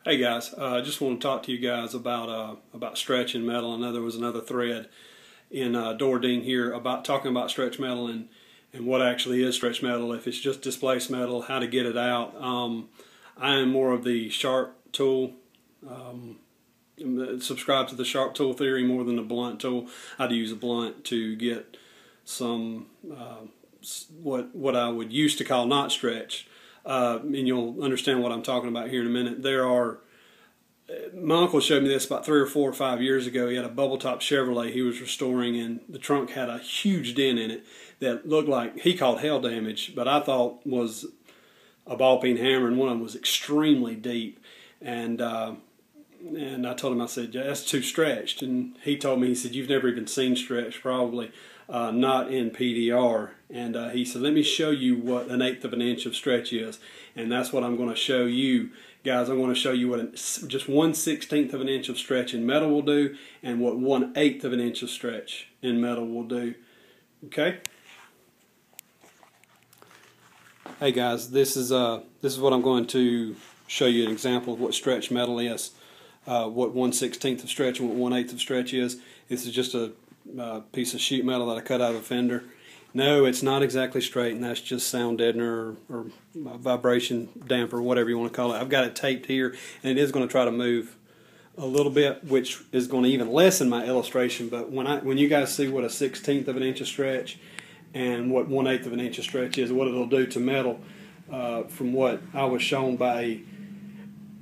Hey guys, I just want to talk to you guys about stretching metal. I know there was another thread in Dordine here about talking about stretch metal and what actually is stretch metal, if it's just displaced metal, how to get it out. I am more of the sharp tool, subscribe to the sharp tool theory more than the blunt tool. I'd use a blunt to get some what I would used to call not stretch. And you'll understand what I'm talking about here in a minute. My uncle showed me this about 3 or 4 or 5 years ago. He had a bubble top Chevrolet he was restoring, and the trunk had a huge dent in it that looked like he called hail damage, but I thought was a ball peen hammer, and one of them was extremely deep. And I told him, I said, yeah, that's too stretched. And he told me, he said, you've never even seen stretch, probably not in PDR. And he said, let me show you what 1/8 of an inch of stretch is. And that's what I'm going to show you, guys. I'm going to show you what just 1/16 of an inch of stretch in metal will do, and what 1/8 of an inch of stretch in metal will do. Okay? Hey guys, this is what I'm going to show you, an example of what stretch metal is. What 1/16 of stretch and what 1/8 of stretch is. This is just a piece of sheet metal that I cut out of a fender. No, it's not exactly straight, and that's just sound deadener or vibration damper, whatever you want to call it. I've got it taped here, and it is going to try to move a little bit, which is going to even lessen my illustration. But when you guys see what 1/16 of an inch of stretch and what 1/8 of an inch of stretch is, what it'll do to metal, from what I was shown by a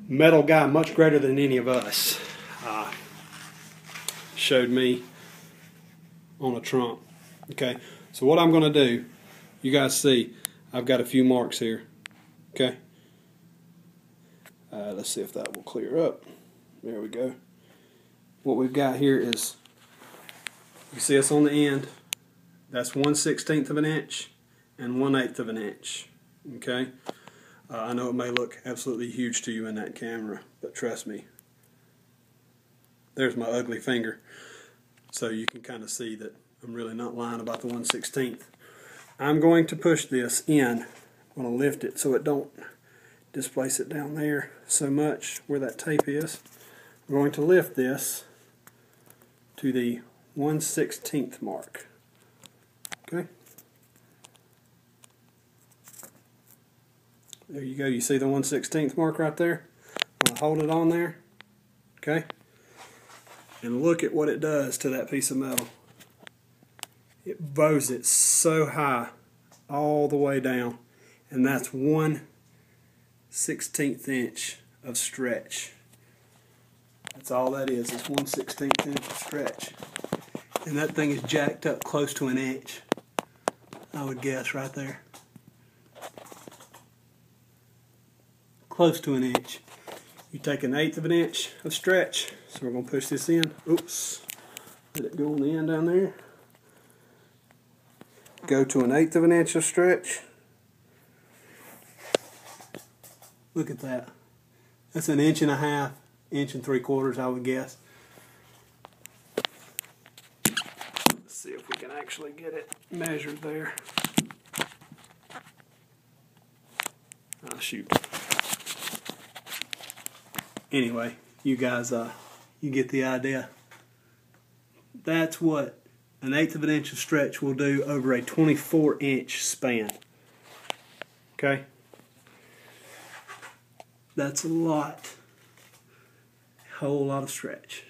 metal guy much greater than any of us, showed me on a trunk. Okay, so what I'm going to do, you guys see, I've got a few marks here. Okay, let's see if that will clear up. There we go. What we've got here is, you see us on the end, that's 1/16 of an inch and 1/8 of an inch. Okay, I know it may look absolutely huge to you in that camera, but trust me, there's my ugly finger, so you can kind of see that I'm really not lying about the 1/16. I'm going to push this in. I'm going to lift it so it don't displace it down there so much where that tape is. I'm going to lift this to the 1/16 mark. Okay. There you go. You see the 1/16 mark right there? I'm going to hold it on there. Okay. And look at what it does to that piece of metal. It bows it so high all the way down, and that's 1/16 inch of stretch. That's all that is. It's 1/16 inch of stretch, and that thing is jacked up close to an inch, I would guess, right there. Close to an inch. You take 1/8 of an inch of stretch, so we're going to push this in. Oops, let it go on the end down there. Go to 1/8 of an inch of stretch. Look at that. That's 1.5 inches, 1 3/4 inches, I would guess. Let's see if we can actually get it measured there. Oh, shoot. Anyway, you guys, you get the idea. That's what 1/8 of an inch of stretch will do over a 24-inch span. Okay? That's a lot. A whole lot of stretch.